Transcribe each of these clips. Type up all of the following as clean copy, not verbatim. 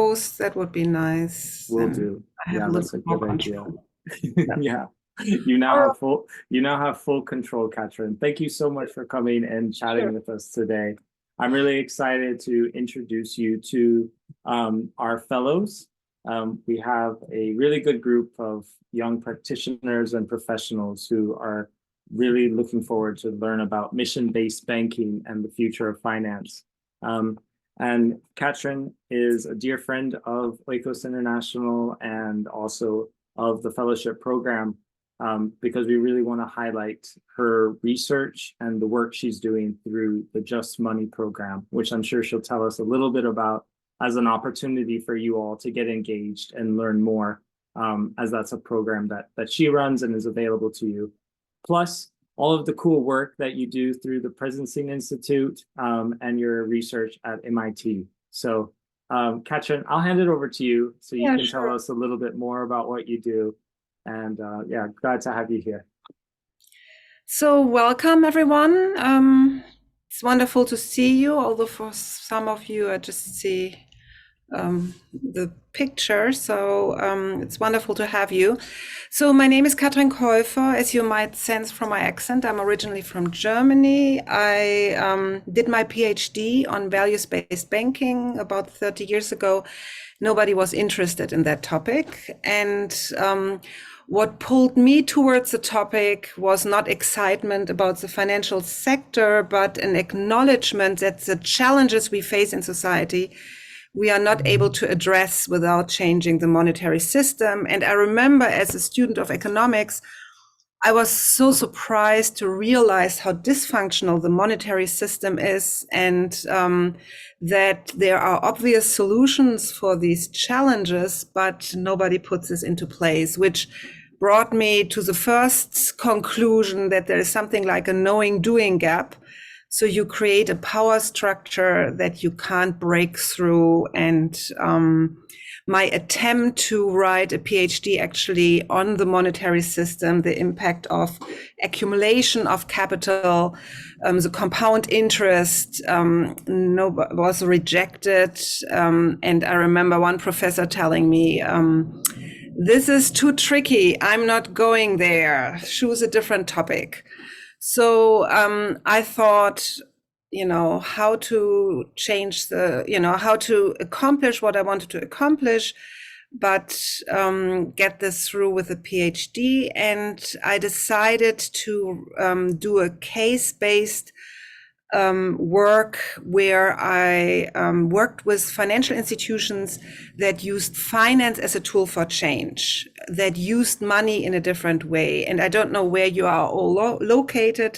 co-host, that would be nice. Will And do. I have Yeah, a little that's a bit more good idea. control. Yeah. Yeah. Oh, You now have full control, Katrin. Thank you so much for coming and sure. chatting with us today. I'm really excited to introduce you to our fellows. We have a really good group of young practitioners and professionals who are really looking forward to learn about mission-based banking and the future of finance. Um, and Katrin is a dear friend of Oikos International and also of the fellowship program, because we really want to highlight her research and the work she's doing through the Just Money program, which I'm sure she'll tell us a little bit about as an opportunity for you all to get engaged and learn more, as that's a program that she runs and is available to you. Plus, all of the cool work that you do through the Presencing Institute, and your research at MIT. So, Katrin, I'll hand it over to you so you Yeah, can tell sure. us a little bit more about what you do. And yeah, glad to have you here. So welcome, everyone. It's wonderful to see you, although for some of you, I just see the picture. So it's wonderful to have you. So my name is Katrin Kaufer. As you might sense from my accent, I'm originally from Germany. I did my PhD on values-based banking about 30 years ago. Nobody was interested in that topic. And what pulled me towards the topic was not excitement about the financial sector, but an acknowledgement that the challenges we face in society we are not able to address without changing the monetary system. And I remember as a student of economics, I was so surprised to realize how dysfunctional the monetary system is, and that there are obvious solutions for these challenges, but nobody puts this into place, which brought me to the first conclusion that there is something like a knowing doing gap. So you create a power structure that you can't break through. And my attempt to write a PhD actually on the monetary system, the impact of accumulation of capital, the compound interest, was rejected. And I remember one professor telling me, this is too tricky. I'm not going there. Choose a different topic. So I thought, how to change how to accomplish what I wanted to accomplish, but get this through with a PhD. And I decided to do a case-based work where I worked with financial institutions that used finance as a tool for change, that used money in a different way. And I don't know where you are all located.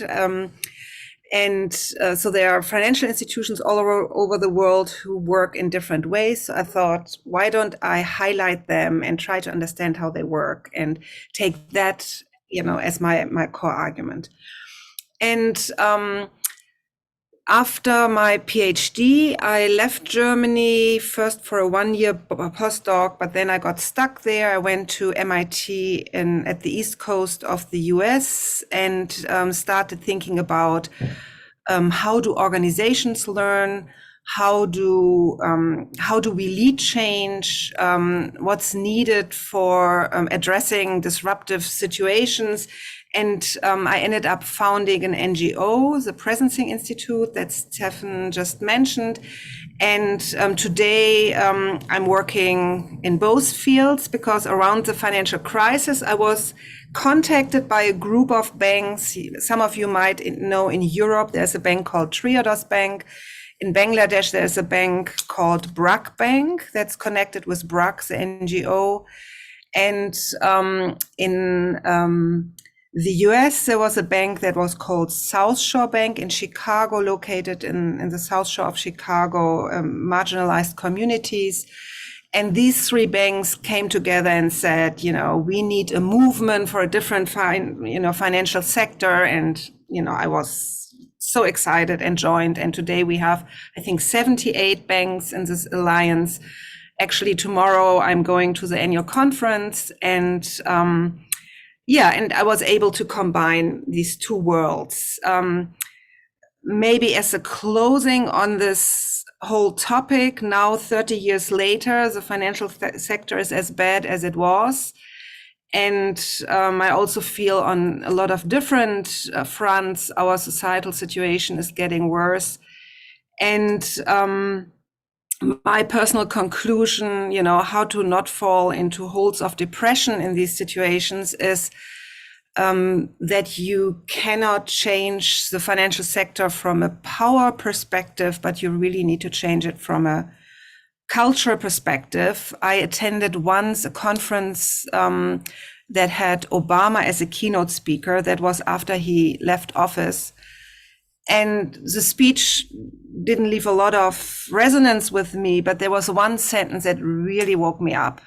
So there are financial institutions all over the world who work in different ways. So I thought, why don't I highlight them and try to understand how they work and take that, as my core argument. And after my PhD, I left Germany first for a 1-year postdoc, but then I got stuck there. I went to MIT at the East Coast of the US and started thinking about how do organizations learn, how do we lead change, what's needed for addressing disruptive situations. And I ended up founding an NGO, the Presencing Institute that Stefan just mentioned. And today I'm working in both fields because around the financial crisis, I was contacted by a group of banks. Some of you might know in Europe, there's a bank called Triodos Bank. In Bangladesh, there's a bank called Brak Bank that's connected with Brak, the NGO. And in the US, there was a bank that was called South Shore Bank in Chicago, located in the South Shore of Chicago, marginalized communities. And these three banks came together and said, we need a movement for a different financial sector. And, I was so excited and joined. And today we have, I think, 78 banks in this alliance. Actually, tomorrow I'm going to the annual conference and and I was able to combine these two worlds. Maybe as a closing on this whole topic. Now, 30 years later, the financial sector is as bad as it was. And I also feel on a lot of different fronts, our societal situation is getting worse. And my personal conclusion, how to not fall into holes of depression in these situations is that you cannot change the financial sector from a power perspective, but you really need to change it from a culture perspective. I attended once a conference that had Obama as a keynote speaker. That was after he left office. And the speech didn't leave a lot of resonance with me, but there was one sentence that really woke me up.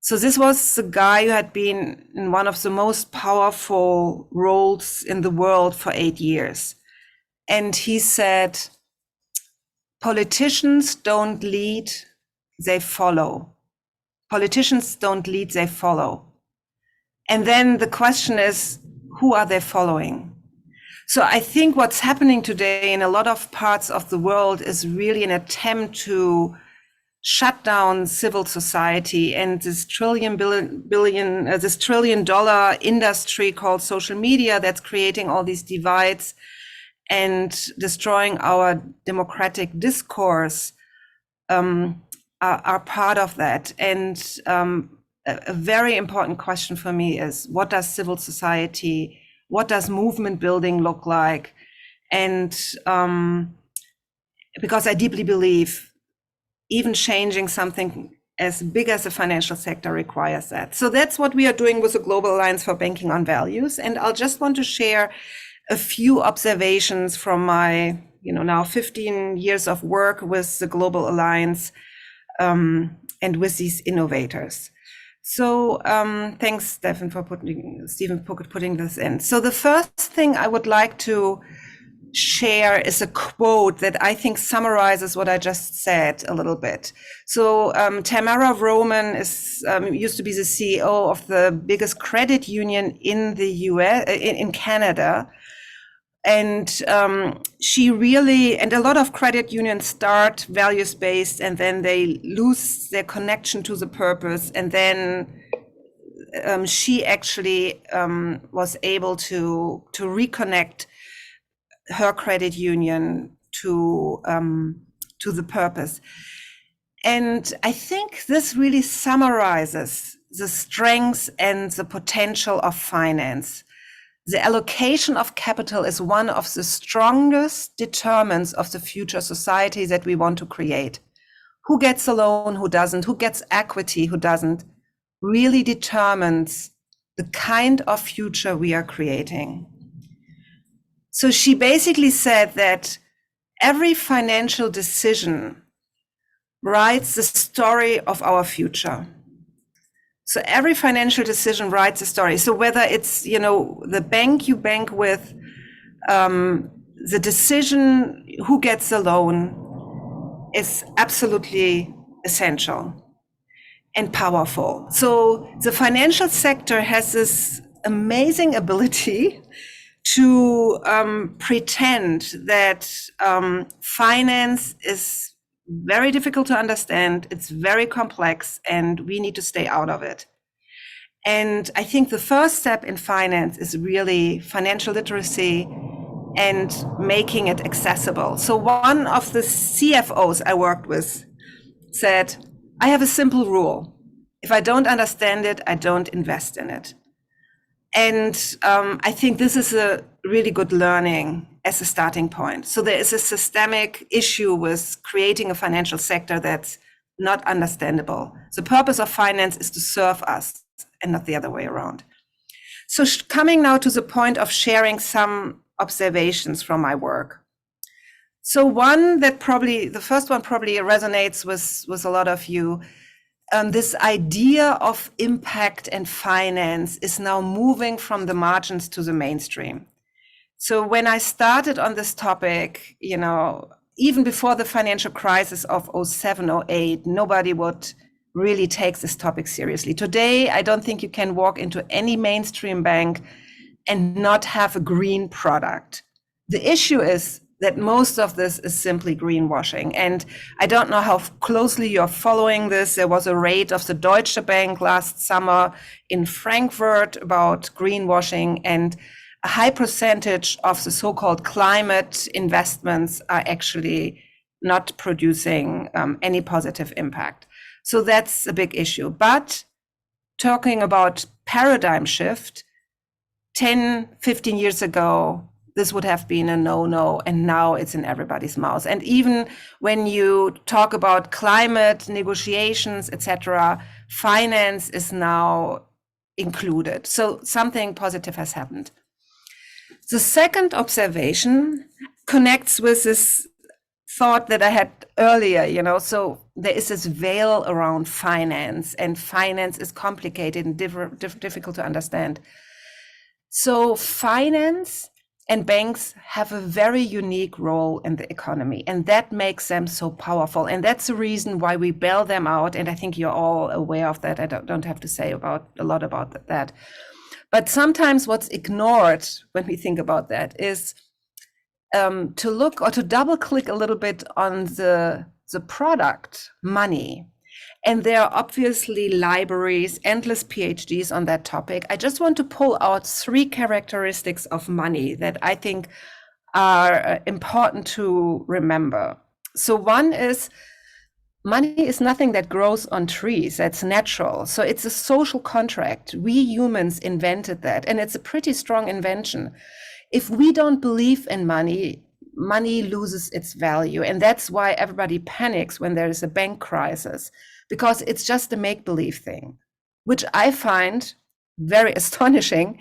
So this was the guy who had been in one of the most powerful roles in the world for 8 years. And he said, politicians don't lead, they follow. Politicians don't lead, they follow. And then the question is, who are they following? So I think what's happening today in a lot of parts of the world is really an attempt to shut down civil society and this $1 trillion industry called social media that's creating all these divides and destroying our democratic discourse are part of that. And a very important question for me is, what does civil society, what does movement building look like? And because I deeply believe even changing something as big as the financial sector requires that. So that's what we are doing with the Global Alliance for Banking on Values. And I'll just want to share a few observations from my, now 15 years of work with the Global Alliance and with these innovators. So thanks, Stephen, for putting this in. So the first thing I would like to share is a quote that I think summarizes what I just said a little bit. So Tamara Roman used to be the CEO of the biggest credit union in the US, in Canada. And she really, and a lot of credit unions start values-based and then they lose their connection to the purpose. And then she actually was able to reconnect her credit union to the purpose. And I think this really summarizes the strengths and the potential of finance. The allocation of capital is one of the strongest determinants of the future society that we want to create. Who gets a loan, who doesn't, who gets equity, who doesn't, really determines the kind of future we are creating. So she basically said that every financial decision writes the story of our future. So every financial decision writes a story. So whether it's, the bank you bank with, the decision who gets a loan is absolutely essential and powerful. So the financial sector has this amazing ability to pretend that finance is very difficult to understand, it's very complex, and we need to stay out of it. And I think the first step in finance is really financial literacy and making it accessible. So one of the CFOs I worked with said, I have a simple rule. If I don't understand it, I don't invest in it. And I think this is a really good learning as a starting point. So there is a systemic issue with creating a financial sector that's not understandable. The purpose of finance is to serve us and not the other way around. So coming now to the point of sharing some observations from my work. So the first one probably resonates with a lot of you. This idea of impact and finance is now moving from the margins to the mainstream. So when I started on this topic, even before the financial crisis of 07, 08, nobody would really take this topic seriously. Today, I don't think you can walk into any mainstream bank and not have a green product. The issue is that most of this is simply greenwashing. And I don't know how closely you're following this. There was a raid of the Deutsche Bank last summer in Frankfurt about greenwashing, and a high percentage of the so-called climate investments are actually not producing any positive impact. So that's a big issue. But talking about paradigm shift, 10, 15 years ago, this would have been a no-no, and now it's in everybody's mouth. And even when you talk about climate negotiations, etc., finance is now included. So something positive has happened. The second observation connects with this thought that I had earlier, so there is this veil around finance, and finance is complicated and difficult to understand. So finance and banks have a very unique role in the economy, and that makes them so powerful. And that's the reason why we bail them out. And I think you're all aware of that. I don't have to say a lot about that. But sometimes what's ignored when we think about that is to look or to double click a little bit on the product, money. And there are obviously libraries, endless PhDs on that topic. I just want to pull out 3 characteristics of money that I think are important to remember. So one is, money is nothing that grows on trees. That's natural. So it's a social contract. We humans invented that, and it's a pretty strong invention. If we don't believe in money, money loses its value. And that's why everybody panics when there is a bank crisis, because it's just a make-believe thing, which I find very astonishing,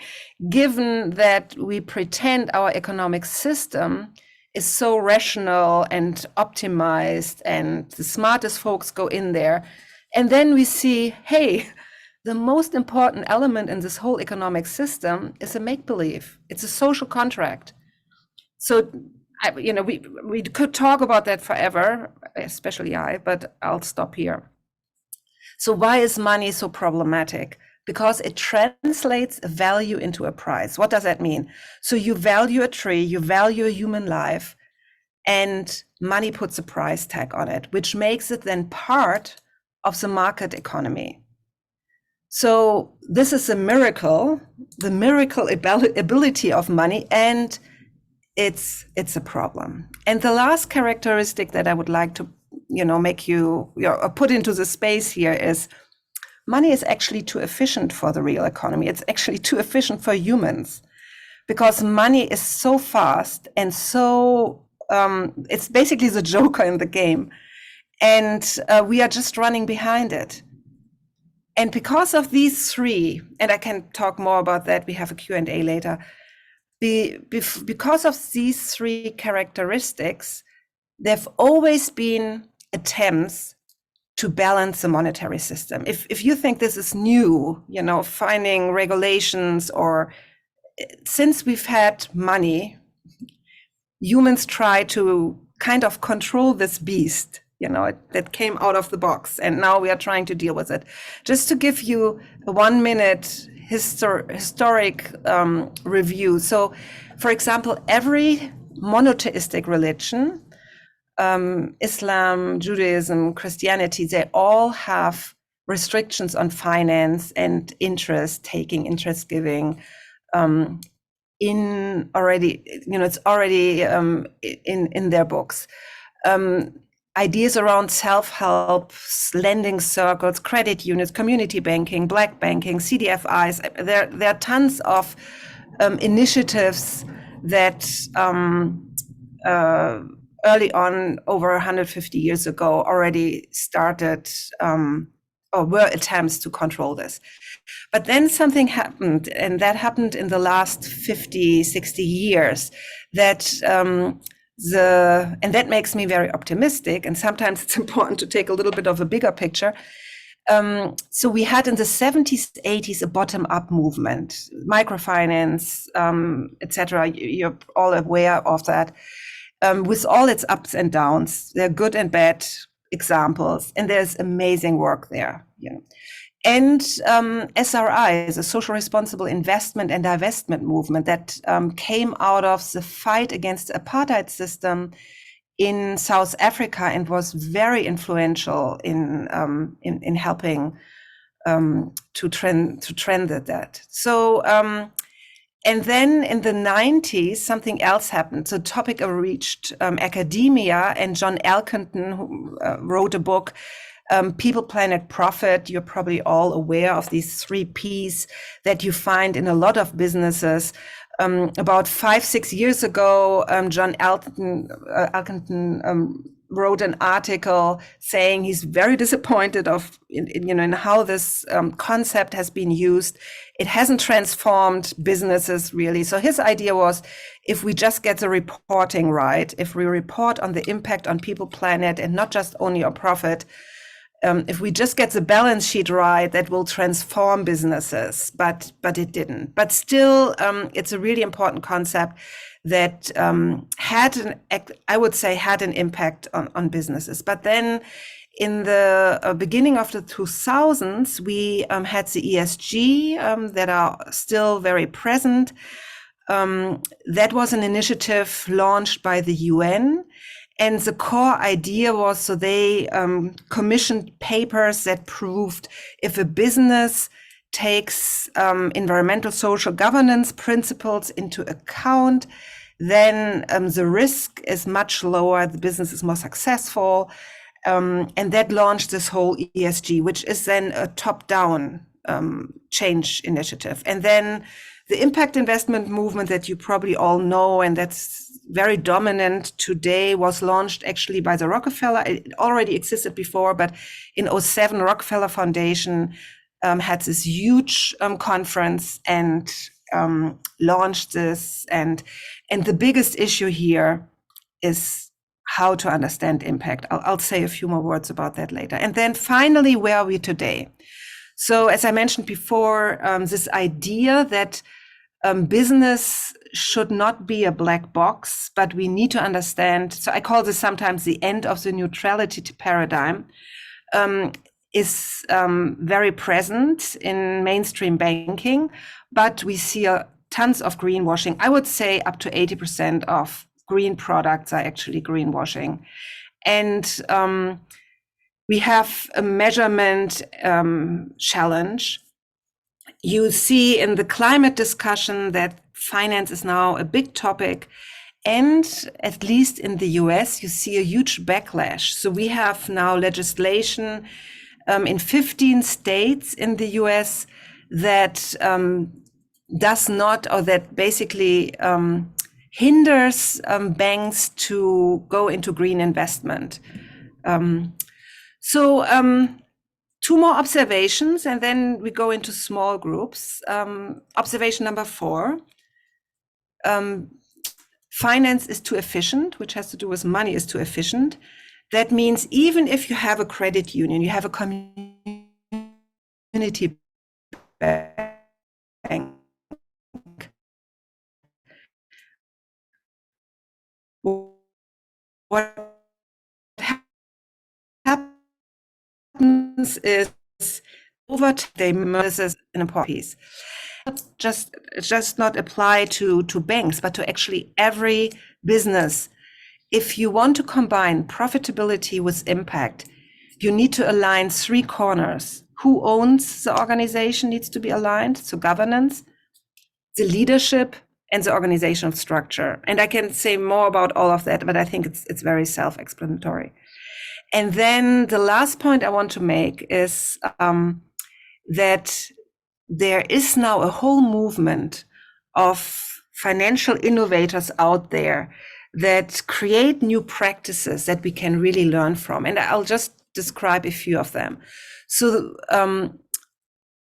given that we pretend our economic system is so rational and optimized, and the smartest folks go in there. And then we see, hey, the most important element in this whole economic system is a make-believe. It's a social contract. So, we could talk about that forever, especially but I'll stop here. So why is money so problematic? Because it translates a value into a price. What does that mean? So you value a tree, you value a human life, and money puts a price tag on it, which makes it then part of the market economy. So this is a miracle, the miracle ability of money, and it's a problem. And the last characteristic that I would like to make you put into the space here is, money is actually too efficient for the real economy. It's actually too efficient for humans, because money is so fast and so it's basically the joker in the game, and we are just running behind it. And because of these 3, and I can talk more about that, we have a Q&A later, because of these 3 characteristics, there've always been attempts to balance the monetary system. If you think this is new, finding regulations, or since we've had money, humans try to kind of control this beast, that came out of the box, and now we are trying to deal with it. Just to give you a 1-minute historic review. So, for example, every monotheistic religion, Islam, Judaism, Christianity, they all have restrictions on finance and interest taking, interest giving, in already, it's already in their books. Ideas around self-help, lending circles, credit unions, community banking, black banking, CDFIs. There are tons of initiatives that early on, over 150 years ago, already started or were attempts to control this. But then something happened, and that happened in the last 50, 60 years, that and that makes me very optimistic. And sometimes it's important to take a little bit of a bigger picture. So we had in the 70s, 80s, a bottom-up movement, microfinance, etc. You're all aware of that. With all its ups and downs, there are good and bad examples, and there's amazing work there. And SRI, the social responsible investment and divestment movement that came out of the fight against the apartheid system in South Africa and was very influential in helping to trend that. So and then in the 90s, something else happened. The topic reached academia, and John Elkington, who wrote a book, People, Planet, Profit. You're probably all aware of these 3 Ps that you find in a lot of businesses. About 5-6 years ago, John Elkington wrote an article saying he's very disappointed in how this concept has been used. It hasn't transformed businesses really. So his idea was, if we just get the reporting right, if we report on the impact on people, planet, and not just only on profit, if we just get the balance sheet right, that will transform businesses, but it didn't. But still, it's a really important concept that had an impact on businesses. But then in the beginning of the 2000s, we had the ESG that are still very present. That was an initiative launched by the UN. And the core idea was, so they commissioned papers that proved if a business takes environmental social governance principles into account, then the risk is much lower, the business is more successful. And that launched this whole ESG, which is then a top-down change initiative. And then the impact investment movement that you probably all know, and that's very dominant today, was launched actually by the Rockefeller. It already existed before, but in 2007, Rockefeller Foundation had this huge conference and launched this. And the biggest issue here is how to understand impact. I'll say a few more words about that later. And then finally, where are we today? So as I mentioned before, this idea that business should not be a black box, but we need to understand. So I call this sometimes the end of the neutrality paradigm, is very present in mainstream banking, but we see tons of greenwashing. I would say up to 80% of green products are actually greenwashing. And we have a measurement challenge. You see in the climate discussion that finance is now a big topic. And at least in the US, you see a huge backlash. So we have now legislation in 15 states in the US that does not, or that basically hinders banks to go into green investment. Two more observations, and then we go into small groups. Observation number 4, finance is too efficient, which has to do with money is too efficient. That means even if you have a credit union, you have a community bank, what happens is over time, this is an important piece. Just not apply to banks, but to actually every business. If you want to combine profitability with impact, you need to align 3 corners. Who owns the organization needs to be aligned, so governance, the leadership, and the organizational structure. And I can say more about all of that, but I think it's very self-explanatory. And then the last point I want to make is that there is now a whole movement of financial innovators out there that create new practices that we can really learn from. And I'll just describe a few of them. So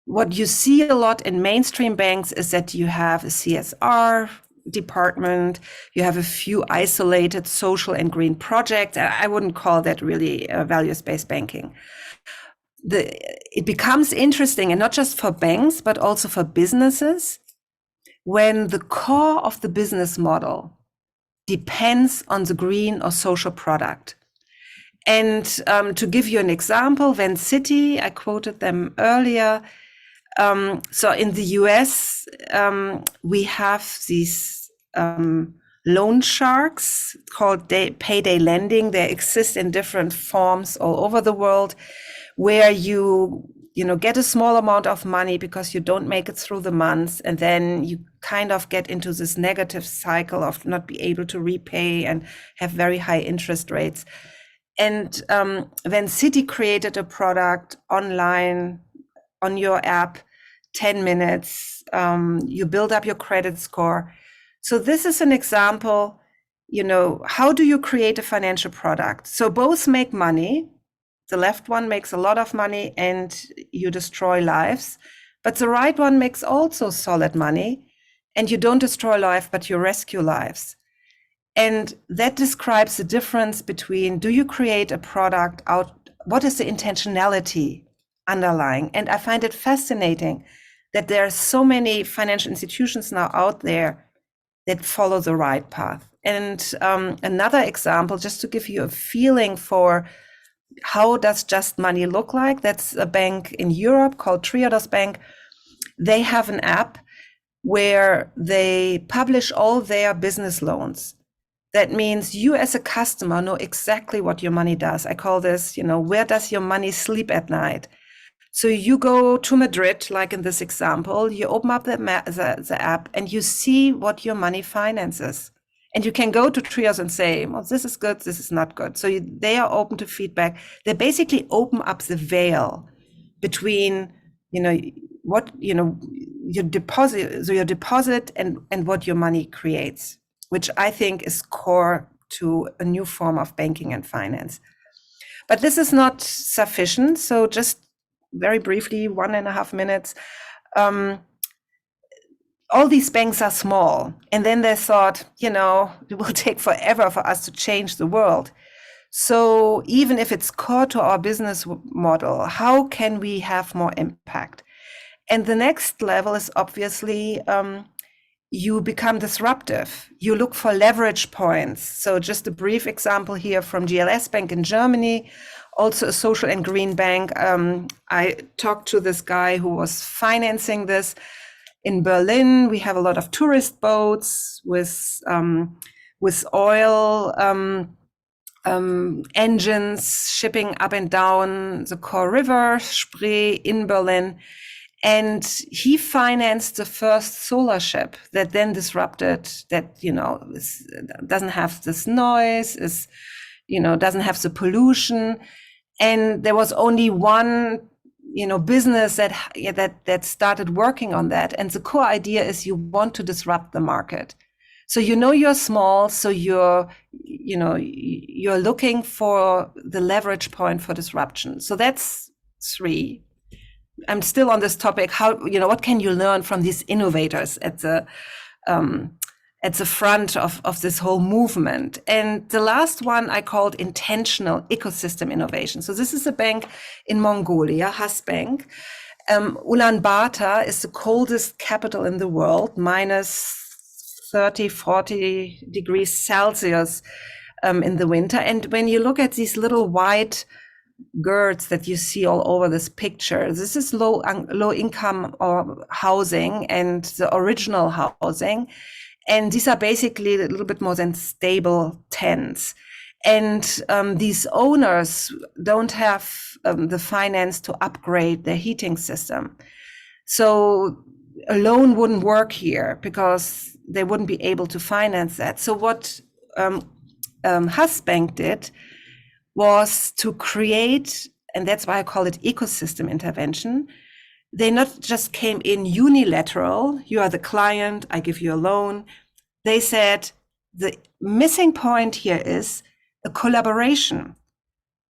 what you see a lot in mainstream banks is that you have a CSR department, you have a few isolated social and green projects. I wouldn't call that really values-based banking. It becomes interesting, and not just for banks, but also for businesses, when the core of the business model depends on the green or social product. And to give you an example, Van City, I quoted them earlier. So in the US, we have these loan sharks called payday lending. They exist in different forms all over the world, where you get a small amount of money because you don't make it through the months, and then you kind of get into this negative cycle of not be able to repay and have very high interest rates. And Van City created a product online on your app, 10 minutes, you build up your credit score. So this is an example, how do you create a financial product? So both make money. The left one makes a lot of money and you destroy lives, but the right one makes also solid money and you don't destroy life, but you rescue lives. And that describes the difference between, do you create a product out, what is the intentionality underlying? And I find it fascinating that there are so many financial institutions now out there that follow the right path. And another example, just to give you a feeling for how does Just Money look like, that's a bank in Europe called Triodos Bank. They have an app where they publish all their business loans. That means you as a customer know exactly what your money does. I call this, where does your money sleep at night? So you go to Madrid, like in this example, you open up the app and you see what your money finances. And you can go to Trios and say, well, this is good, this is not good. So they are open to feedback. They basically open up the veil between, what, your deposit and what your money creates, which I think is core to a new form of banking and finance. But this is not sufficient. So just very briefly, 1.5 minutes. All these banks are small. And then they thought, it will take forever for us to change the world. So even if it's core to our business model, how can we have more impact? And the next level is obviously you become disruptive. You look for leverage points. So just a brief example here from GLS Bank in Germany, also a social and green bank. I talked to this guy who was financing this in Berlin. We have a lot of tourist boats with oil engines shipping up and down the core river, Spree in Berlin. And he financed the first solar ship that then disrupted that, doesn't have this noise, doesn't have the pollution. And there was only one, business that started working on that. And the core idea is you want to disrupt the market. So, you're small, so you're looking for the leverage point for disruption. So that's 3. I'm still on this topic. How, what can you learn from these innovators at the front of this whole movement? And the last one I called intentional ecosystem innovation. So this is a bank in Mongolia, Has Bank. Ulaanbaatar is the coldest capital in the world, minus 30, 40 degrees Celsius in the winter. And when you look at these little white girds that you see all over this picture, this is low income or housing and the original housing. And these are basically a little bit more than stable tents. And these owners don't have the finance to upgrade their heating system. So a loan wouldn't work here because they wouldn't be able to finance that. So what Has Bank did was to create, and that's why I call it ecosystem intervention. They not just came in unilateral, you are the client, I give you a loan. They said the missing point here is a collaboration.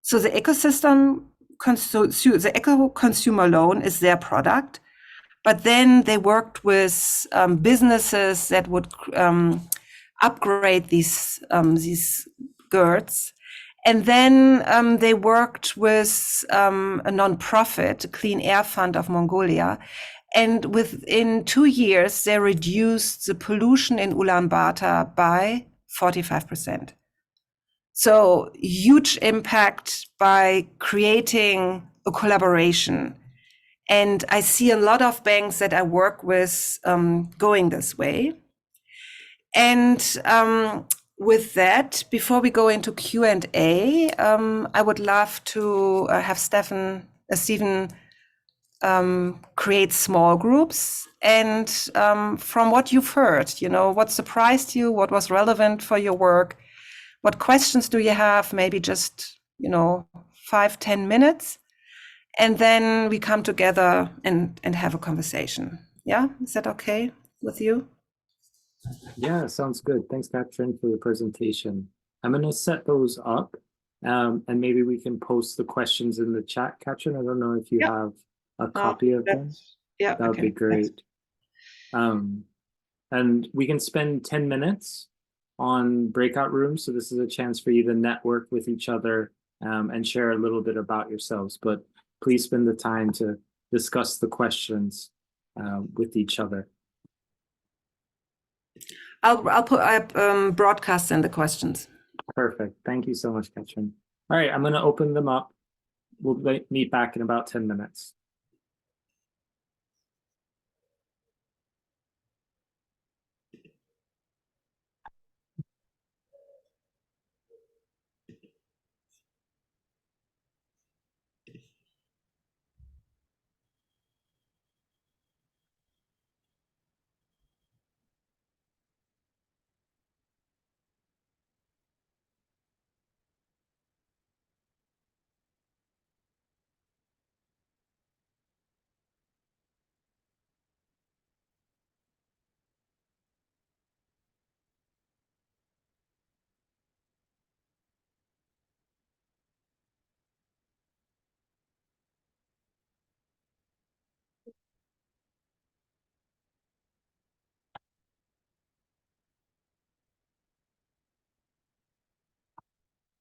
So the ecosystem, the eco consumer loan is their product, but then they worked with businesses that would upgrade these girds. And then they worked with a nonprofit, a Clean Air Fund of Mongolia. And within 2 years, they reduced the pollution in Ulaanbaatar by 45%. So huge impact by creating a collaboration. And I see a lot of banks that I work with going this way. And with that, before we go into Q&A, I would love to have Stephen create small groups. And from what you've heard, what surprised you, what was relevant for your work, what questions do you have? Maybe just, 5-10 minutes. And then we come together and have a conversation. Yeah, is that okay with you? Yeah, sounds good. Thanks, Katrin, for the presentation. I'm going to set those up, and maybe we can post the questions in the chat, Katrin. I don't know if you have a copy of them. Yeah, That would be great. And we can spend 10 minutes on breakout rooms. So this is a chance for you to network with each other and share a little bit about yourselves. But please spend the time to discuss the questions with each other. I'll broadcast in the questions. Perfect. Thank you so much, Katrin. All right, I'm going to open them up. We'll meet back in about 10 minutes.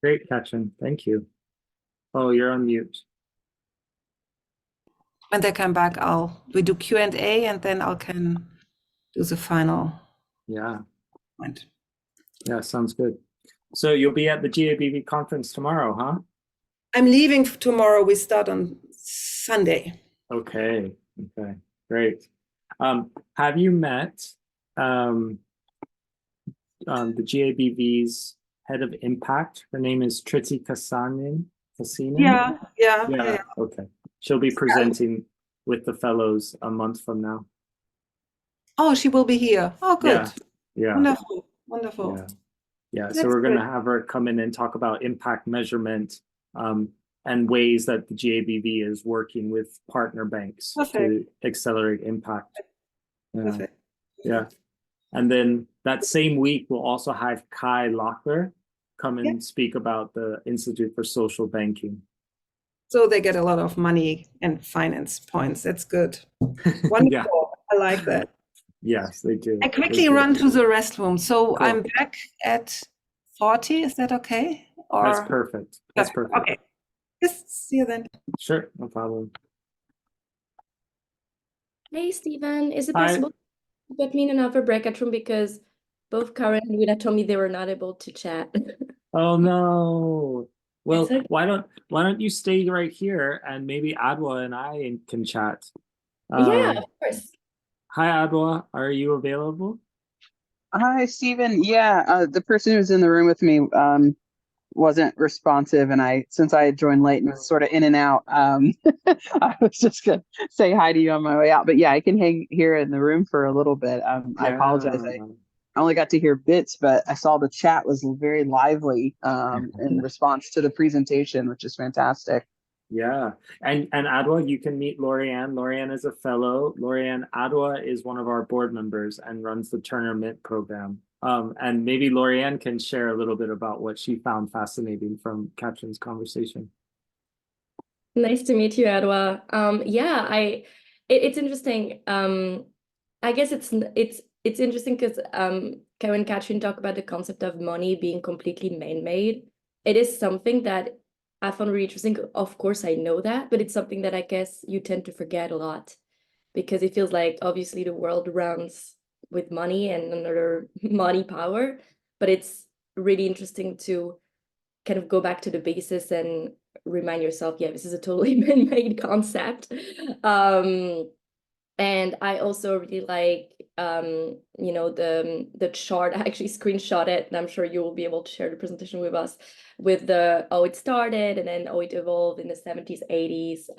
Great, Katrin. Thank you. Oh, you're on mute. When they come back, we do Q&A and then I can do the final. Yeah. Point. Yeah, sounds good. So you'll be at the GABV conference tomorrow, huh? I'm leaving tomorrow. We start on Sunday. Okay. Great. Have you met the GABV's head of impact? Her name is Triti Kasanen. Yeah. Okay. She'll be presenting with the fellows a month from now. Oh, she will be here. Oh, good. Yeah. Wonderful. Yeah. So we're going to have her come in and talk about impact measurement and ways that the GABV is working with partner banks to accelerate impact. Perfect. Yeah. And then that same week, we'll also have Kai Lochler come and speak about the Institute for Social Banking. So they get a lot of money and finance points. That's good. Wonderful. I like that. Yes, they do. I quickly run to the restroom. So cool. I'm back at 40. Is that okay? That's perfect. That's perfect. Okay. Just see you then. Sure, no problem. Hey, Stephen. Is it possible to put me in another breakout room because both Karen and Wina told me they were not able to chat? Oh no. Well, why don't you stay right here and maybe Adwa and I can chat. Yeah, of course. Hi, Adwa. Are you available? Hi, Stephen. Yeah, the person who was in the room with me wasn't responsive, and since I had joined late and was sort of in and out, I was just gonna say hi to you on my way out. But yeah, I can hang here in the room for a little bit. I apologize. I only got to hear bits, but I saw the chat was very lively in response to the presentation, which is fantastic. Yeah. And Adwa, you can meet Lorianne. Lorianne is a fellow. Lorianne Adwa is one of our board members and runs the Turner Mint program. And maybe Lorianne can share a little bit about what she found fascinating from Katrin's conversation. Nice to meet you, Adwa. It's interesting. I guess it's interesting because when Katrin talked about the concept of money being completely man-made, it is something that I found really interesting. Of course, I know that, but it's something that I guess you tend to forget a lot because it feels like obviously the world runs with money and another money power, but it's really interesting to kind of go back to the basis and remind yourself, yeah, this is a totally man-made concept. And I also really like, you know, the chart. I actually screenshot it, and I'm sure you will be able to share the presentation with us with the how it started and then how it evolved in the 70s, 80s,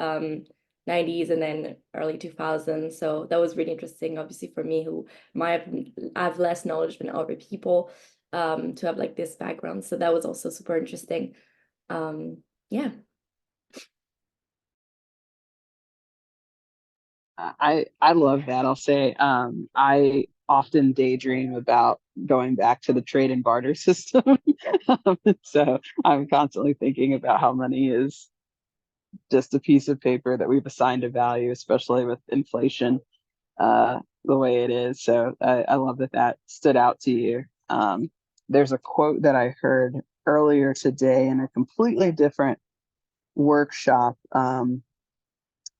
90s, and then early 2000s. So that was really interesting, obviously, for me, who might have less knowledge than other people, to have like this background. So that was also super interesting. Yeah. I love that. I'll say I often daydream about going back to the trade and barter system. So I'm constantly thinking about how money is just a piece of paper that we've assigned a value, especially with inflation the way it is. So I love that that stood out to you. There's a quote that I heard earlier today in a completely different workshop.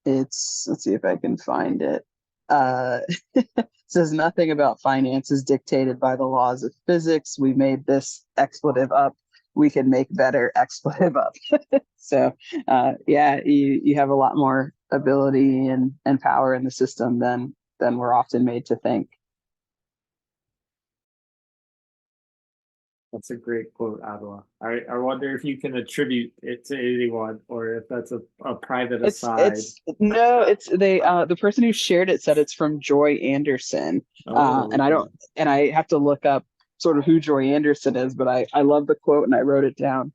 Let's see if I can find it. Says nothing about finance is dictated by the laws of physics. We made this expletive up. We can make better expletive up. So yeah, you have a lot more ability and power in the system than we're often made to think. That's a great quote, Adwa. I wonder if you can attribute it to anyone or if that's a private aside. The person who shared it said it's from Joy Anderson. And I have to look up sort of who Joy Anderson is, but I love the quote and I wrote it down.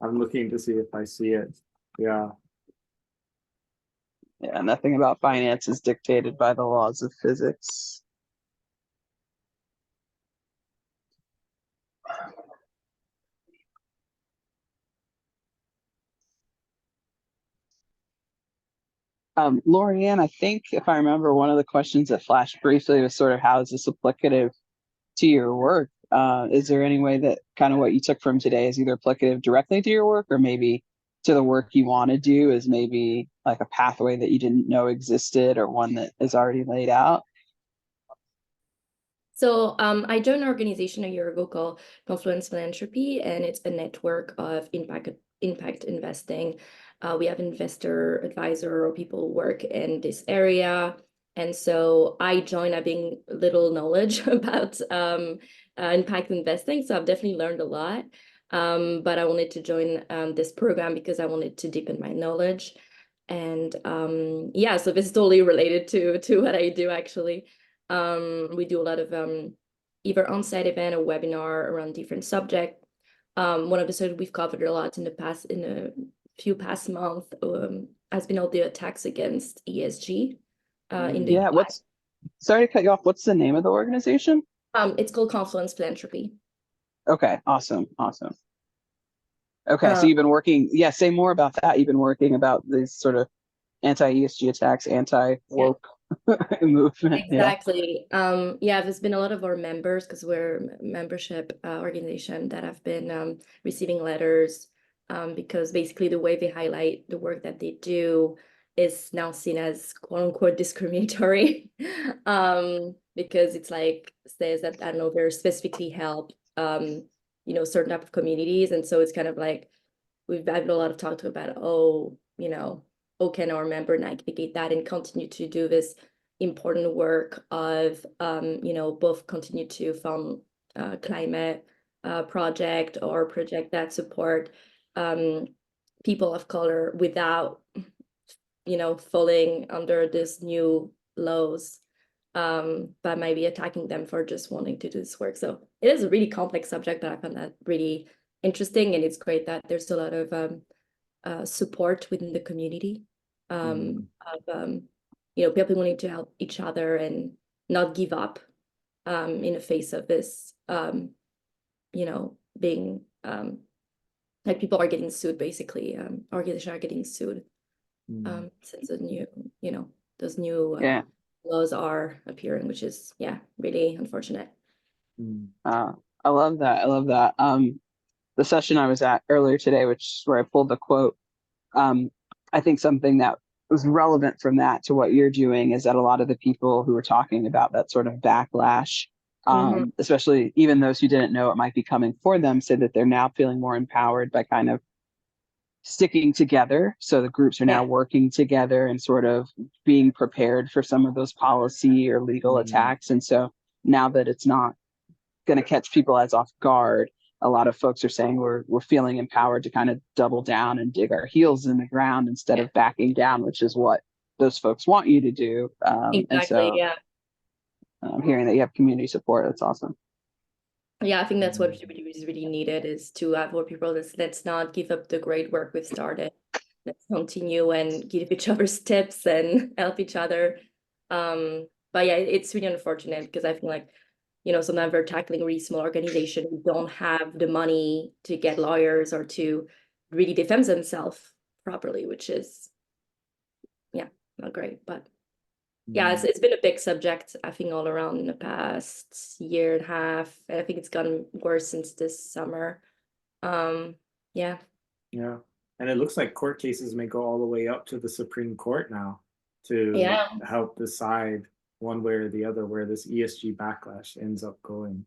I'm looking to see if I see it. Yeah. Yeah, nothing about finance is dictated by the laws of physics. Lorianne, I think if I remember, one of the questions that flashed briefly was sort of how is this applicative to your work? Is there any way that kind of what you took from today is either applicative directly to your work or maybe to the work you want to do is maybe like a pathway that you didn't know existed or one that is already laid out? So I joined an organization a year ago called Confluence Philanthropy, and it's a network of impact investing. We have investor, advisor, or people who work in this area. And so I joined having little knowledge about impact investing. So I've definitely learned a lot. But I wanted to join this program because I wanted to deepen my knowledge. And yeah, so this is totally related to what I do, actually. We do a lot of either on-site event or webinar around different subject. One of the subjects we've covered a lot in a few past months has been all the attacks against ESG in the US. Sorry to cut you off. What's the name of the organization? It's called Confluence Philanthropy. Okay, awesome. Okay, so you've been working, say more about that. You've been working about these sort of anti-ESG attacks, anti-woke movement. Exactly. Yeah, there's been a lot of our members, because we're a membership organization, that have been receiving letters because basically the way they highlight the work that they do is now seen as quote unquote discriminatory because it's like says that, I don't know, they're specifically help you know, certain type of communities. And so it's kind of like we've had a lot of talk about, you know, can our member navigate that and continue to do this important work of, you know, both continue to fund climate project or project that support people of color without, you know, falling under this new laws, but maybe attacking them for just wanting to do this work. So it is a really complex subject, but I found that really interesting, and it's great that there's a lot of support within the community of you know, people wanting to help each other and not give up in the face of this you know, being like people are getting sued, basically organizations are getting sued since the new, you know, those new laws are appearing, which is really unfortunate. I love that. The session I was at earlier today, which is where I pulled the quote, I think something that was relevant from that to what you're doing is that a lot of the people who were talking about that sort of backlash, especially even those who didn't know it might be coming for them, said that they're now feeling more empowered by kind of sticking together. So the groups are now working together and sort of being prepared for some of those policy or legal attacks. And so now that it's not going to catch people as off guard, a lot of folks are saying we're feeling empowered to kind of double down and dig our heels in the ground instead of backing down, which is what those folks want you to do. Exactly. And so, hearing that you have community support, that's awesome. Yeah, I think that's what is really needed, is to have more people. Let's not give up the great work we've started. Let's continue and give each other tips and help each other. But yeah, it's really unfortunate because I feel like, sometimes we're tackling a really small organization who don't have the money to get lawyers or to really defend themselves properly, which is, not great. But yeah, it's been a big subject, I think, all around in the past year and a half. And I think it's gotten worse since this summer. Yeah. And it looks like court cases may go all the way up to the Supreme Court now to help decide one way or the other where this ESG backlash ends up going.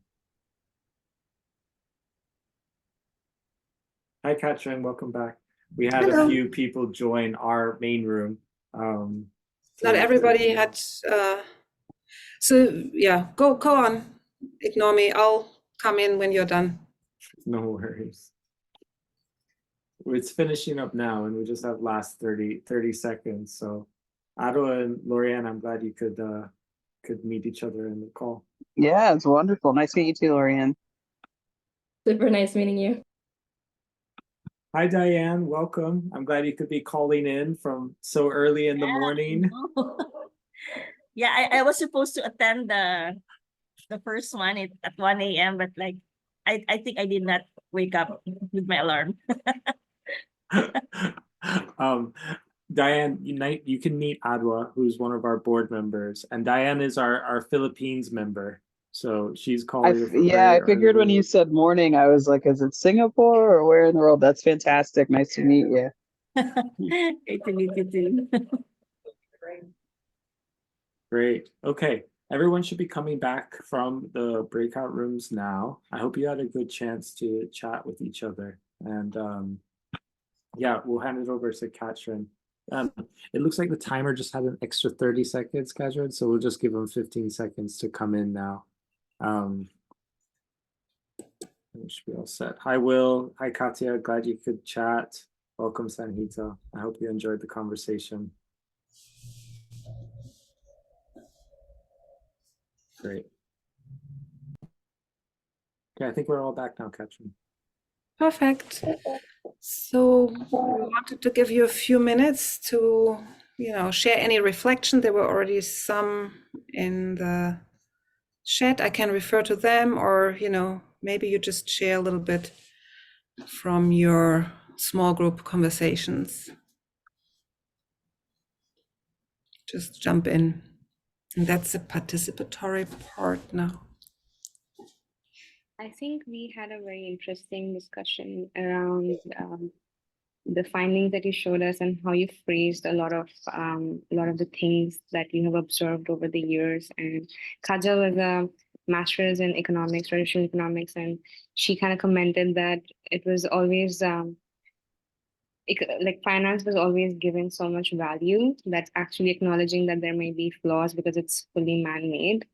Hi, Katrin, welcome back. We had a few people join our main room. Not everybody had. So yeah, go on. Ignore me. I'll come in when you're done. No worries. It's finishing up now, and we just have last 30 seconds. So, Adwa and Lorianne, I'm glad you could meet each other in the call. Yeah, it's wonderful. Nice to meet you too, Lorianne. Super nice meeting you. Hi, Diane. Welcome. I'm glad you could be calling in from so early in the morning. Yeah, I was supposed to attend the first one at 1 a.m., but like I think I did not wake up with my alarm. Diane, you can meet Adwa, who's one of our board members, and Diane is our Philippines member. So she's calling. I figured when you said morning, I was like, is it Singapore or where in the world? That's fantastic. Nice to meet you. Great to meet you too. Great. Okay. Everyone should be coming back from the breakout rooms now. I hope you had a good chance to chat with each other. And yeah, we'll hand it over to Katrin. It looks like the timer just had an extra 30 seconds, Katrin, so we'll just give them 15 seconds to come in now. We should be all set. Hi, Will. Hi, Katya. Glad you could chat. Welcome, Sanhita. I hope you enjoyed the conversation. Great. Okay, I think we're all back now, Katrin. Perfect. So we wanted to give you a few minutes to, share any reflection. There were already some in the chat. I can refer to them, or, maybe you just share a little bit from your small group conversations. Just jump in. And that's the participatory part now. I think we had a very interesting discussion around the findings that you showed us and how you phrased a lot of the things that you have observed over the years. And Kajal is a master's in economics, traditional economics, and she kind of commented that it was always like finance was always given so much value that's actually acknowledging that there may be flaws because it's fully man-made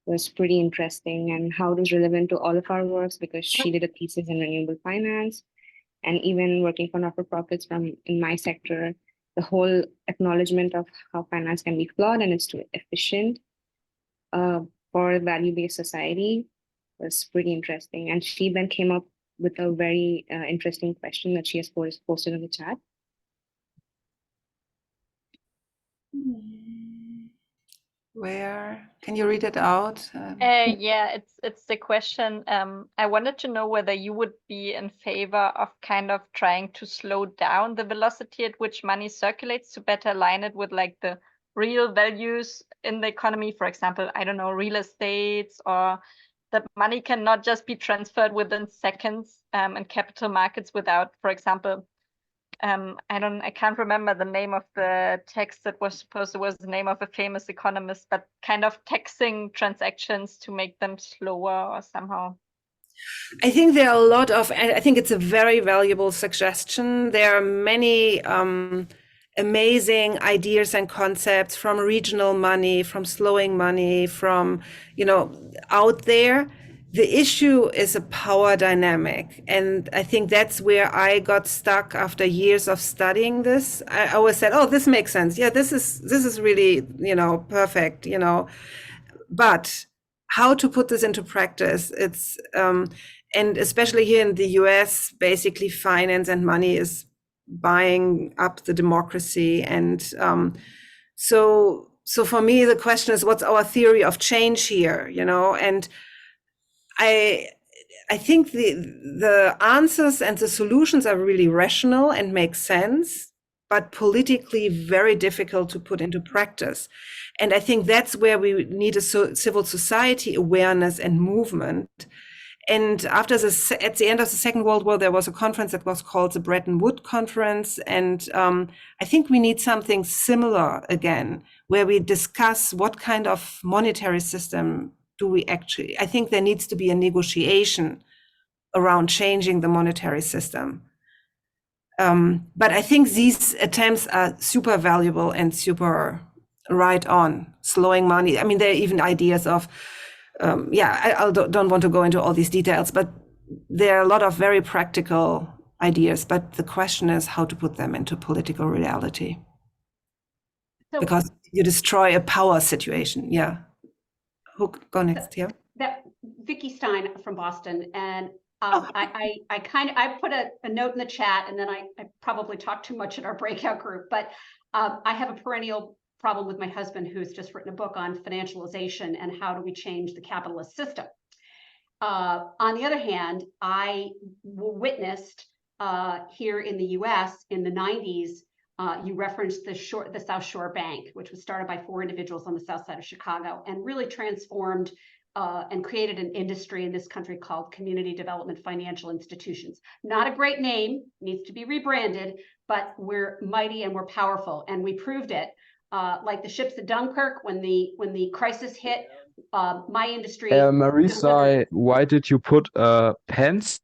was pretty interesting, and how it was relevant to all of our works, because she did a thesis in renewable finance, and even working for not-for-profits in my sector, the whole acknowledgement of how finance can be flawed and it's too efficient for a value-based society was pretty interesting. And she then came up with a very interesting question that she has posted in the chat. Where can you read it out? Yeah, it's the question. I wanted to know whether you would be in favor of kind of trying to slow down the velocity at which money circulates to better align it with like the real values in the economy. For example, I don't know, real estates, or that money cannot just be transferred within seconds in capital markets without, for example, I can't remember the name of the text that was supposed, it was the name of a famous economist, but kind of taxing transactions to make them slower or somehow. I think there are a lot of, I think it's a very valuable suggestion. There are many amazing ideas and concepts from regional money, from slowing money, from, out there. The issue is a power dynamic. And I think that's where I got stuck after years of studying this. I always said, oh, this makes sense. Yeah, this is really, perfect, but how to put this into practice, it's, and especially here in the US, basically finance and money is buying up the democracy. And so for me, the question is, what's our theory of change here, and I think the answers and the solutions are really rational and make sense, but politically very difficult to put into practice. And I think that's where we need a civil society awareness and movement. And at the end of the Second World War, there was a conference that was called the Bretton Woods Conference. And I think we need something similar again, where we discuss what kind of monetary system I think there needs to be a negotiation around changing the monetary system. But I think these attempts are super valuable and super right on, slowing money. I mean, there are even ideas of, I don't want to go into all these details, but there are a lot of very practical ideas. But the question is how to put them into political reality. So, because you destroy a power situation. Yeah. Who go next? Yeah. That Vicky Stein from Boston, and I put a note in the chat, and then I probably talked too much in our breakout group, but I have a perennial problem with my husband, who's just written a book on financialization and how do we change the capitalist system. On the other hand, I witnessed here in the US in the 90s, you referenced the South Shore Bank, which was started by 4 individuals on the south side of Chicago and really transformed and created an industry in this country called community development financial institutions. Not a great name, needs to be rebranded, but we're mighty and we're powerful, and we proved it. Like the ships at Dunkirk, when the crisis hit, my industry. Marisa, why did you put pens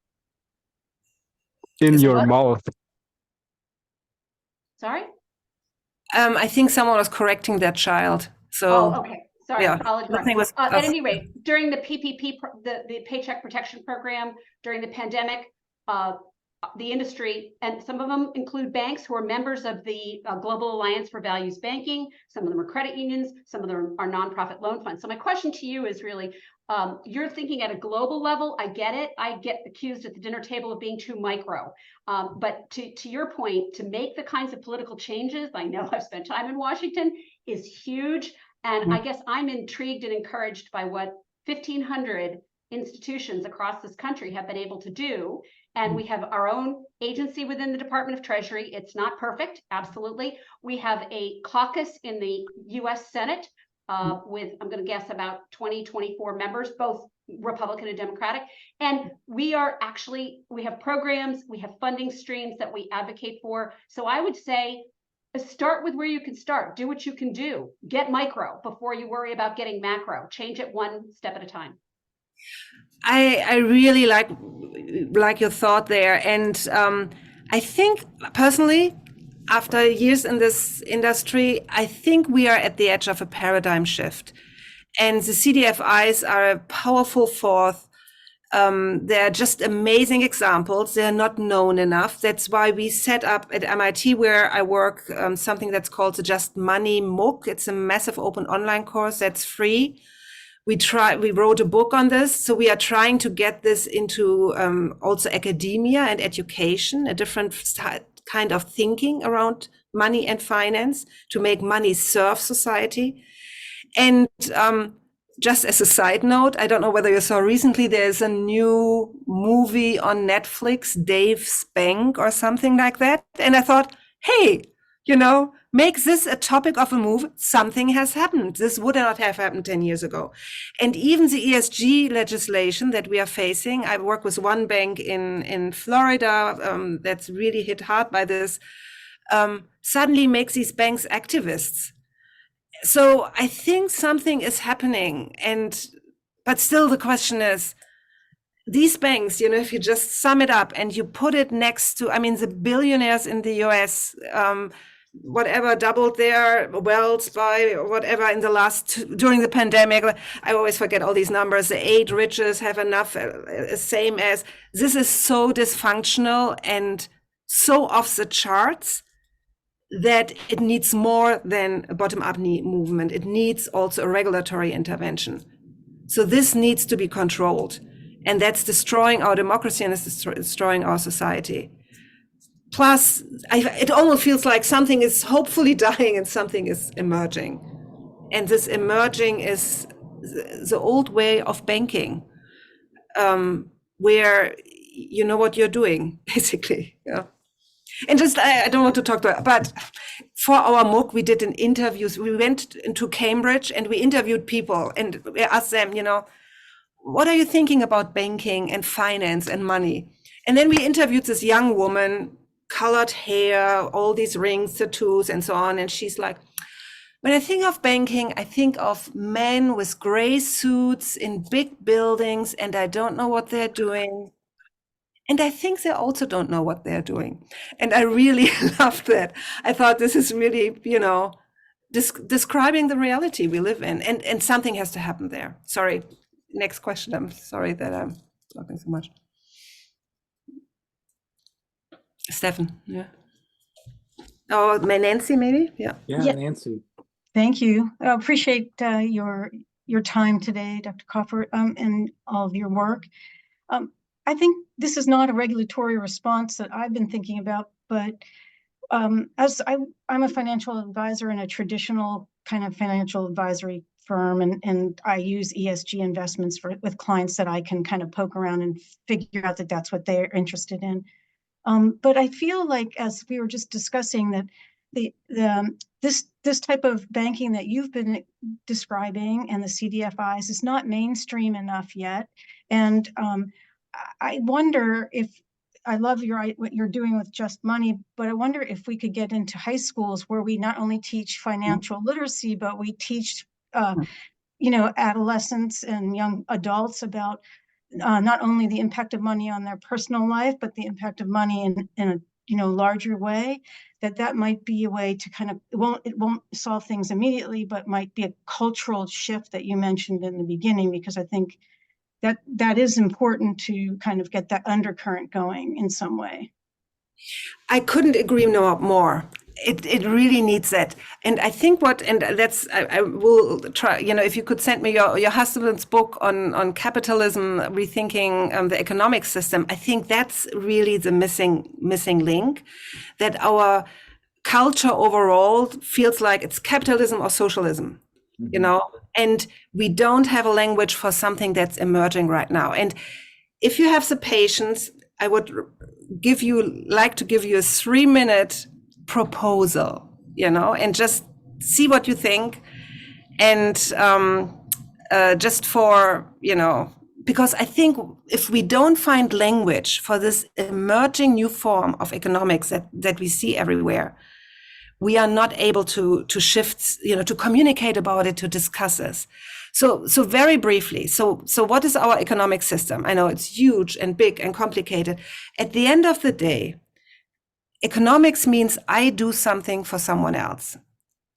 in your mouth? Sorry? I think someone was correcting that child. So. Oh, okay. Sorry, yeah, apologize. At any rate, during the PPP, the Paycheck Protection Program, during the pandemic, the industry, and some of them include banks who are members of the Global Alliance for Values Banking. Some of them are credit unions. Some of them are nonprofit loan funds. So my question to you is really, you're thinking at a global level. I get it. I get accused at the dinner table of being too micro. But to your point, to make the kinds of political changes, I know I've spent time in Washington, is huge. And I guess I'm intrigued and encouraged by what 1,500 institutions across this country have been able to do. And we have our own agency within the Department of Treasury. It's not perfect, absolutely. We have a caucus in the US Senate with, I'm going to guess, about 20, 24 members, both Republican and Democratic. And we have programs, we have funding streams that we advocate for. So I would say, start with where you can start. Do what you can do. Get micro before you worry about getting macro. Change it one step at a time. I really like your thought there. And I think personally, after years in this industry, I think we are at the edge of a paradigm shift. And the CDFIs are a powerful force. They're just amazing examples. They're not known enough. That's why we set up at MIT, where I work, something that's called the Just Money MOOC. It's a massive open online course that's free. We wrote a book on this. So we are trying to get this into also academia and education, a different kind of thinking around money and finance to make money serve society. And just as a side note, I don't know whether you saw recently, there's a new movie on Netflix, Dave's Bank or something like that. And I thought, hey, makes this a topic of a move, something has happened. This would not have happened 10 years ago. And even the ESG legislation that we are facing, I work with one bank in Florida that's really hit hard by this, suddenly makes these banks activists. So I think something is happening. But still the question is, these banks, if you just sum it up and you put it next to, the billionaires in the US, whatever, doubled their wealth by whatever in the during the pandemic. I always forget all these numbers. The 8 richest have enough, same as, this is so dysfunctional and so off the charts that it needs more than a bottom-up movement. It needs also a regulatory intervention. So this needs to be controlled. And that's destroying our democracy and it's destroying our society. Plus, it almost feels like something is hopefully dying and something is emerging. And this emerging is the old way of banking, where you know what you're doing, basically. Yeah. And just, I don't want to talk to, but for our MOOC, we did an interviews. We went into Cambridge and we interviewed people and we asked them, what are you thinking about banking and finance and money? And then we interviewed this young woman, colored hair, all these rings, tattoos, and so on. And she's like, when I think of banking, I think of men with gray suits in big buildings, and I don't know what they're doing. And I think they also don't know what they're doing. And I really loved that. I thought this is really, describing the reality we live in. And something has to happen there. Sorry. Next question. I'm sorry that I'm talking so much. Stefan, yeah. Oh, Nancy, maybe? Yeah. Yeah, Nancy. Thank you. I appreciate your time today, Dr. Kaufer, and all of your work. I think this is not a regulatory response that I've been thinking about, but as I'm a financial advisor in a traditional kind of financial advisory firm, and I use ESG investments with clients that I can kind of poke around and figure out that that's what they're interested in. But I feel like, as we were just discussing, that this type of banking that you've been describing and the CDFIs is not mainstream enough yet. And I wonder if, I love what you're doing with Just Money, but I wonder if we could get into high schools where we not only teach financial literacy, but we teach adolescents and young adults about not only the impact of money on their personal life, but the impact of money in a larger way. That might be a way to kind of, it won't solve things immediately, but might be a cultural shift that you mentioned in the beginning, because I think that is important to kind of get that undercurrent going in some way. I couldn't agree more. It really needs that. And I think I will try, if you could send me your husband's book on capitalism, rethinking the economic system, I think that's really the missing link, that our culture overall feels like it's capitalism or socialism. And we don't have a language for something that's emerging right now. And if you have the patience, I would like to give you a 3-minute proposal, and just see what you think. And just for, because I think if we don't find language for this emerging new form of economics that we see everywhere, we are not able to shift, to communicate about it, to discuss this. So very briefly, so what is our economic system? I know it's huge and big and complicated. At the end of the day, economics means I do something for someone else.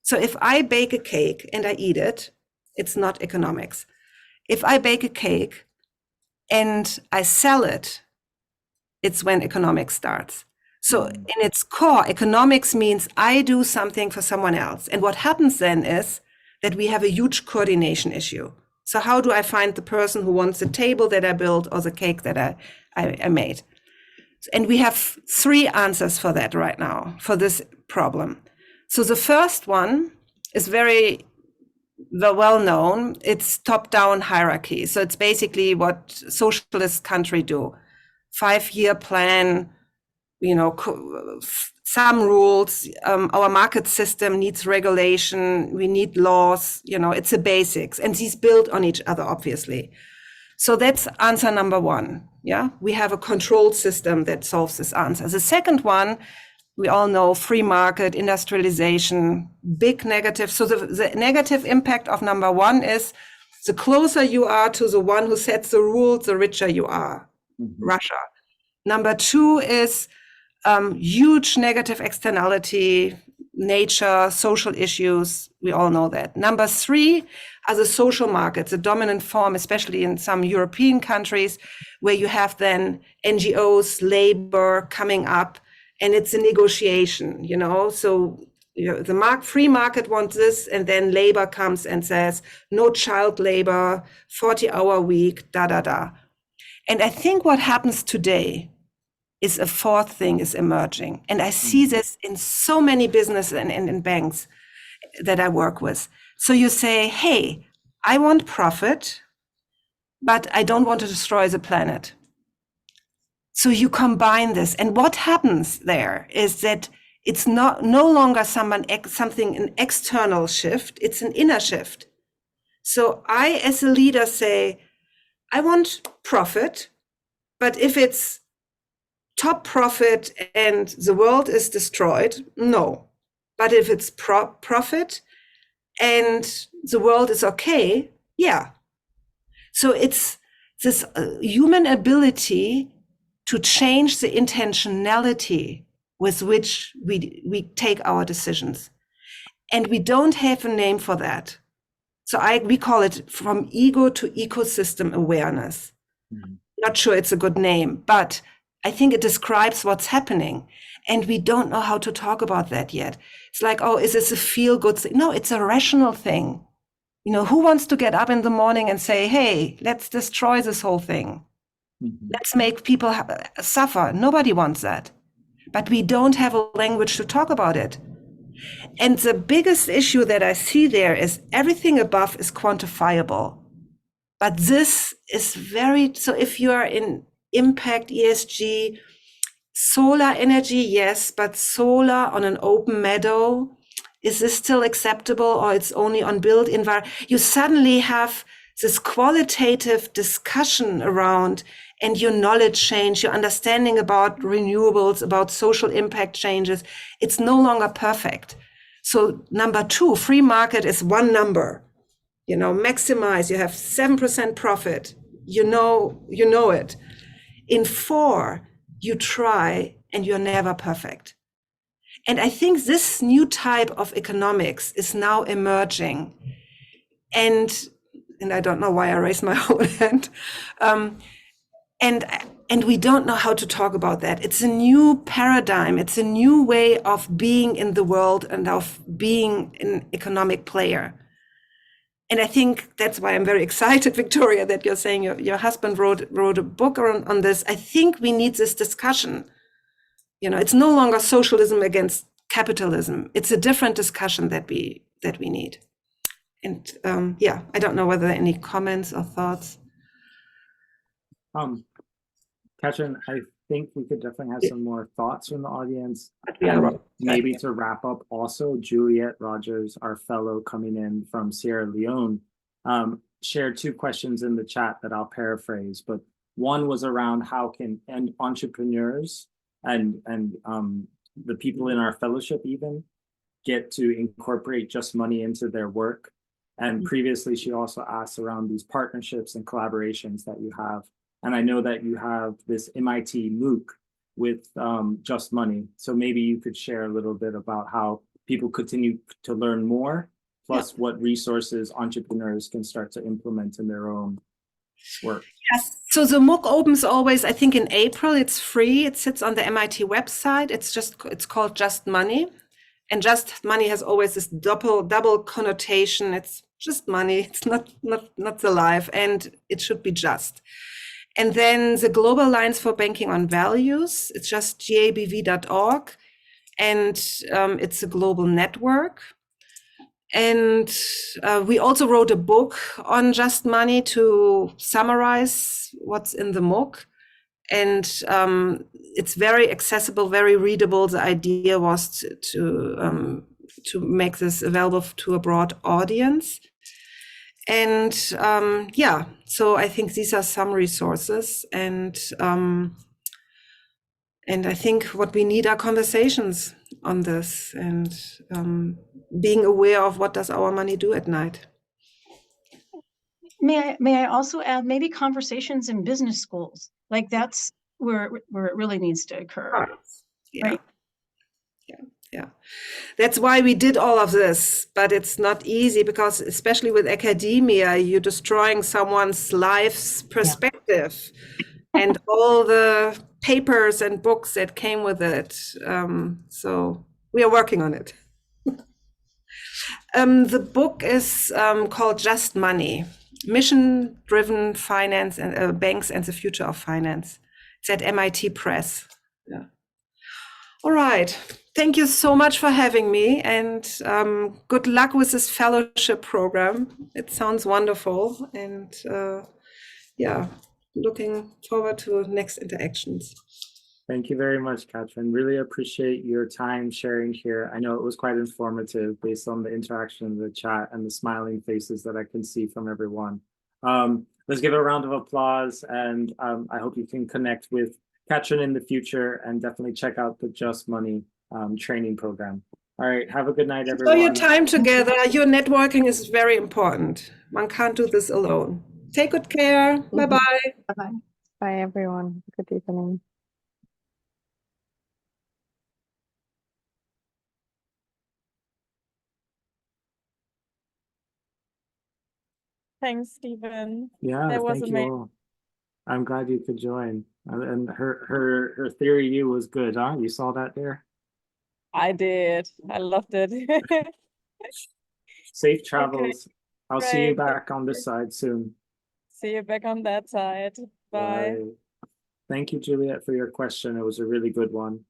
So if I bake a cake and I eat it, it's not economics. If I bake a cake and I sell it, it's when economics starts. So in its core, economics means I do something for someone else. And what happens then is that we have a huge coordination issue. So how do I find the person who wants the table that I built or the cake that I made? And we have 3 answers for that right now, for this problem. So the first one is very well known. It's top-down hierarchy. So it's basically what socialist countries do. 5-year plan, some rules. Our market system needs regulation. We need laws. It's the basics, and these build on each other, obviously. So that's answer number one. Yeah, we have a controlled system that solves this answer. The second one, we all know, free market, industrialization, big negative. So the negative impact of number one is the closer you are to the one who sets the rules, the richer you are. Russia. Number two is huge negative externality, nature, social issues. We all know that. Number three are the social markets, the dominant form, especially in some European countries, where you have then NGOs, labor coming up, and it's a negotiation, So the free market wants this, and then labor comes and says, no child labor, 40-hour week, da. And I think what happens today is a fourth thing is emerging. And I see this in so many businesses and in banks that I work with. So you say, hey, I want profit, but I don't want to destroy the planet. So you combine this. And what happens there is that it's no longer something, an external shift, it's an inner shift. So I, as a leader, say, I want profit, but if it's top profit and the world is destroyed, no. But if it's profit and the world is okay, yeah. So it's this human ability to change the intentionality with which we take our decisions. And we don't have a name for that. So we call it from ego to ecosystem awareness. Not sure it's a good name, but I think it describes what's happening. And we don't know how to talk about that yet. It's like, oh, is this a feel-good thing? No, it's a rational thing. Who wants to get up in the morning and say, hey, let's destroy this whole thing. Let's make people suffer. Nobody wants that. But we don't have a language to talk about it. And the biggest issue that I see there is everything above is quantifiable. But this is so if you are in impact, ESG, solar energy, yes, but solar on an open meadow, is this still acceptable, or it's only on built environment? You suddenly have this qualitative discussion around, and your knowledge change, your understanding about renewables, about social impact changes. It's no longer perfect. So number two, free market is one number. Maximize, you have 7% profit. You know it. In 4, you try and you're never perfect. And I think this new type of economics is now emerging. And I don't know why I raised my own hand. And we don't know how to talk about that. It's a new paradigm. It's a new way of being in the world and of being an economic player. And I think that's why I'm very excited, Victoria, that you're saying your husband wrote a book on this. I think we need this discussion. It's no longer socialism against capitalism. It's a different discussion that we need. And I don't know whether there are any comments or thoughts. Katrin, I think we could definitely have some more thoughts from the audience. Maybe to wrap up, also, Juliet Rogers, our fellow coming in from Sierra Leone, shared 2 questions in the chat that I'll paraphrase. But one was around how can entrepreneurs and the people in our fellowship even get to incorporate Just Money into their work. And previously, she also asked around these partnerships and collaborations that you have. And I know that you have this MIT MOOC with Just Money. So maybe you could share a little bit about how people continue to learn more, plus what resources entrepreneurs can start to implement in their own work. Yes. So the MOOC opens always, I think in April, it's free. It sits on the MIT website. It's called Just Money. And Just Money has always this double connotation. It's just money. It's not the life, and it should be just. And then the Global Alliance for Banking on Values, it's just gabv.org. And it's a global network. And we also wrote a book on Just Money to summarize what's in the MOOC. And it's very accessible, very readable. The idea was to make this available to a broad audience. And yeah, so I think these are some resources, and I think what we need are conversations on this, and being aware of what does our money do at night. May I also add maybe conversations in business schools? Like that's where it really needs to occur. Yeah. Right. Yeah. That's why we did all of this, but it's not easy because especially with academia, you're destroying someone's life's perspective and all the papers and books that came with it. So we are working on it. The book is called Just Money, Mission-Driven Finance and Banks and the Future of Finance. It's at MIT Press. Yeah. All right. Thank you so much for having me, and good luck with this fellowship program. It sounds wonderful, and yeah, looking forward to next interactions. Thank you very much, Katrin. Really appreciate your time sharing here. I know it was quite informative based on the interaction in the chat and the smiling faces that I can see from everyone. Let's give a round of applause, and I hope you can connect with Katrin in the future and definitely check out the Just Money training program. All right, have a good night, everyone. Enjoy your time together. Your networking is very important. One can't do this alone. Take good care. Bye-bye. Bye-bye. Bye, everyone. Good evening. Thanks, Stephen. Yeah, That was thank you amazing. all. I'm glad you could join. And her theory view was good, huh? You saw that there? I did. I loved it. Safe travels. I'll see you great. back on this side soon. See you back on that side. Bye. Bye. Thank you, Juliet, for your question. It was a really good one.